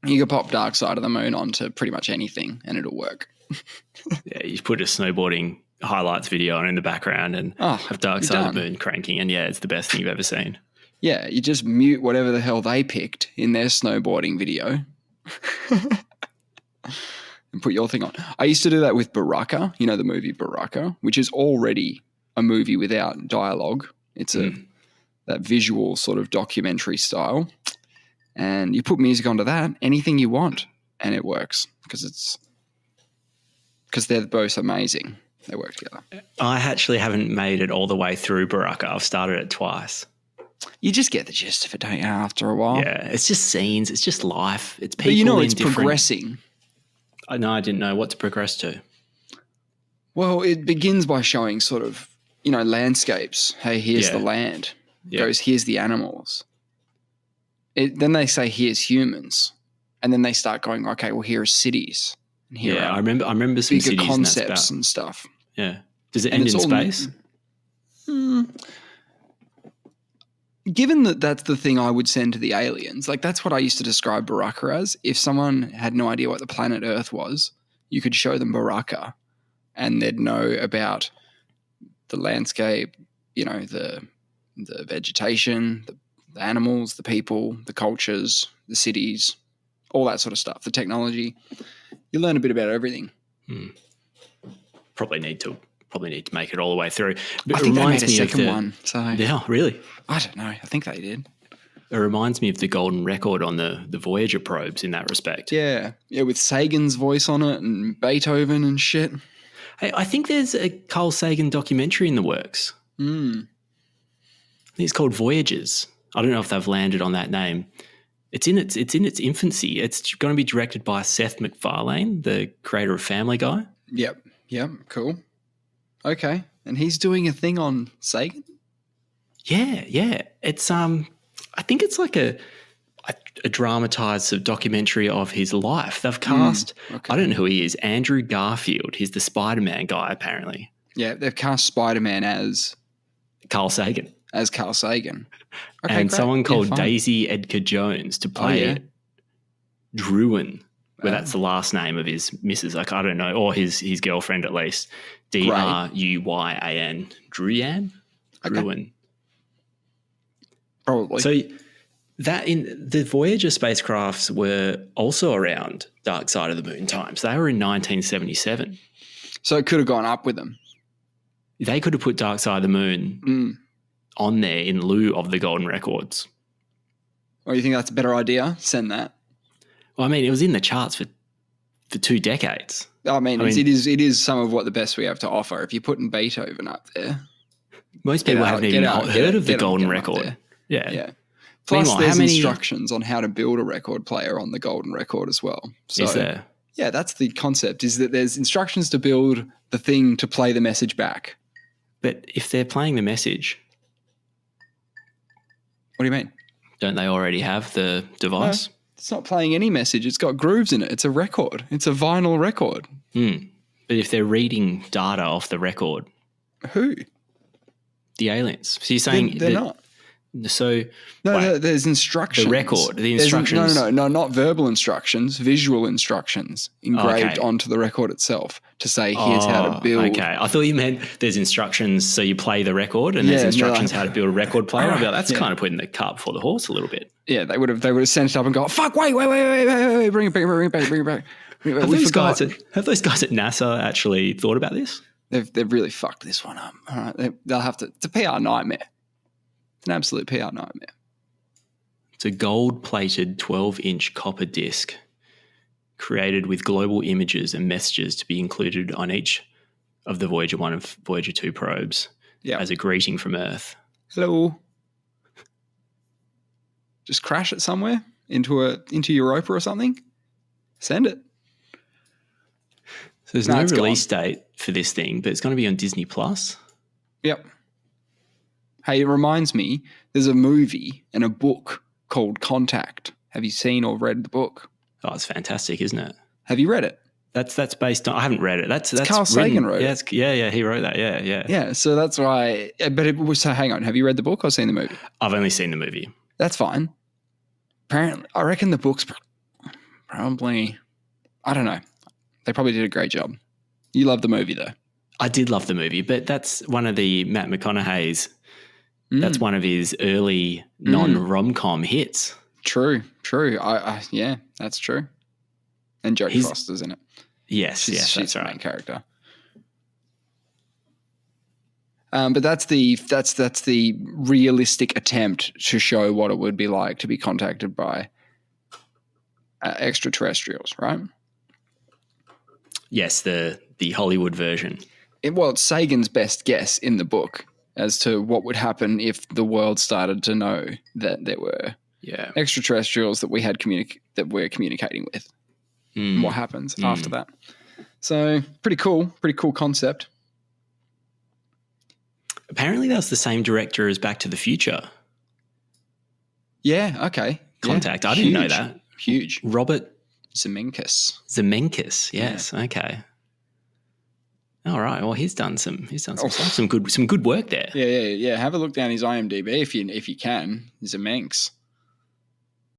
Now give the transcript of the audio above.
You could pop Dark Side of the Moon onto pretty much anything and it'll work. Yeah, you put a snowboarding highlights video on in the background and have Dark Side of the Moon cranking, and it's the best thing you've ever seen. Yeah, you just mute whatever the hell they picked in their snowboarding video and put your thing on. I used to do that with Baraka, you know, the movie Baraka, which is already a movie without dialogue. It's that visual sort of documentary style. And you put music onto that, anything you want, and it works because they're both amazing. They work together. I actually haven't made it all the way through Baraka. I've started it twice. You just get the gist of it, don't you, after a while? Yeah, it's just scenes. It's just life. It's people. But you know in it's progressing. I know. I didn't know what to progress to. Well, it begins by showing sort of, you know, landscapes. Hey, here's the land. Goes, here's the animals. Then they say, here's humans. And then they start going, okay, well, here are cities. And here I remember some bigger cities concepts and stuff. Yeah. Does it end in space? Given that that's the thing I would send to the aliens, like that's what I used to describe Baraka as. If someone had no idea what the planet Earth was, you could show them Baraka and they'd know about the landscape, you know, the vegetation, the animals, the people, the cultures, the cities, all that sort of stuff, the technology. You learn a bit about everything. Probably need to make it all the way through. But I think they made a second one. So yeah, really? I don't know. I think they did. It reminds me of the golden record on the Voyager probes in that respect. Yeah, with Sagan's voice on it and Beethoven and shit. Hey, I think there's a Carl Sagan documentary in the works. I think it's called Voyagers. I don't know if they've landed on that name. It's in its infancy. It's going to be directed by Seth MacFarlane, the creator of Family Guy. Yep, cool. Okay, and he's doing a thing on Sagan? Yeah. It's I think it's like a dramatized sort of documentary of his life. They've cast I don't know who he is, Andrew Garfield. He's the Spider-Man guy apparently. Yeah, they've cast Spider-Man as Carl Sagan. Okay, and great. someone called Daisy Edgar Jones to play Druin, where that's the last name of his missus. Like, I don't know, or his girlfriend at least. Druyan. Druyan? Druin. Probably. So that in the Voyager spacecrafts were also around Dark Side of the Moon times. They were in 1977. So it could have gone up with them. They could have put Dark Side of the Moon on there in lieu of the golden records. Or you think that's a better idea? Send that. Well, I mean, it was in the charts for 2 decades. It is some of what the best we have to offer. If you're putting Beethoven up there. Most people haven't even heard of the golden record. Yeah. Plus there's instructions on how to build a record player on the golden record as well. So, is there? Yeah, that's the concept, is that there's instructions to build the thing to play the message back. But if they're playing the message... What do you mean? Don't they already have the device? No, it's not playing any message. It's got grooves in it. It's a record. It's a vinyl record. But if they're reading data off the record... Who? The aliens. So you're saying... They're not. So... No, there's instructions. The record. The instructions... No, not verbal instructions. Visual instructions engraved onto the record itself to say, here's how to build... Okay. I thought you meant there's instructions so you play the record and there's instructions how to build a record player. I'd be like, that's kind of putting the cart before the horse a little bit. Yeah, they would have sent it up and go, fuck, wait, bring it back. Have those guys at NASA actually thought about this? They've really fucked this one up. All right, they'll have to... It's a PR nightmare. It's an absolute PR nightmare. It's a gold-plated 12-inch copper disc created with global images and messages to be included on each of the Voyager 1 and Voyager 2 probes as a greeting from Earth. Hello. Just crash it somewhere into Europa or something. Send it. So there's no release date for this thing, but it's going to be on Disney Plus. Yep. Hey, it reminds me, there's a movie and a book called Contact. Have you seen or read the book? Oh, it's fantastic, isn't it? Have you read it? That's based on... I haven't read it. That's Carl Sagan wrote it. Yeah, he wrote that. Yeah. Yeah, so that's why... But so hang on, have you read the book or seen the movie? I've only seen the movie. That's fine. apparently, I reckon the books probably, I don't know. They probably did a great job. You love the movie though. I did love the movie, but that's one of the Matt McConaughey's. That's one of his early non-rom-com hits. True. Yeah, that's true. And Jodie Foster's in it. Yes, she's that's the right. main character. But that's the realistic attempt to show what it would be like to be contacted by extraterrestrials, right? Yes, the Hollywood version. It's Sagan's best guess in the book as to what would happen if the world started to know that there were extraterrestrials that we had that we're communicating with. And what happens after that? So pretty cool concept. Apparently, that was the same director as Back to the Future. Yeah. Okay. Contact. Yeah. I didn't know that. Huge. Robert Zemeckis. Yes. Yeah. Okay. All right. Well, he's done some stuff, some good work there. Yeah. Have a look down his IMDb if you can. Zemeckis.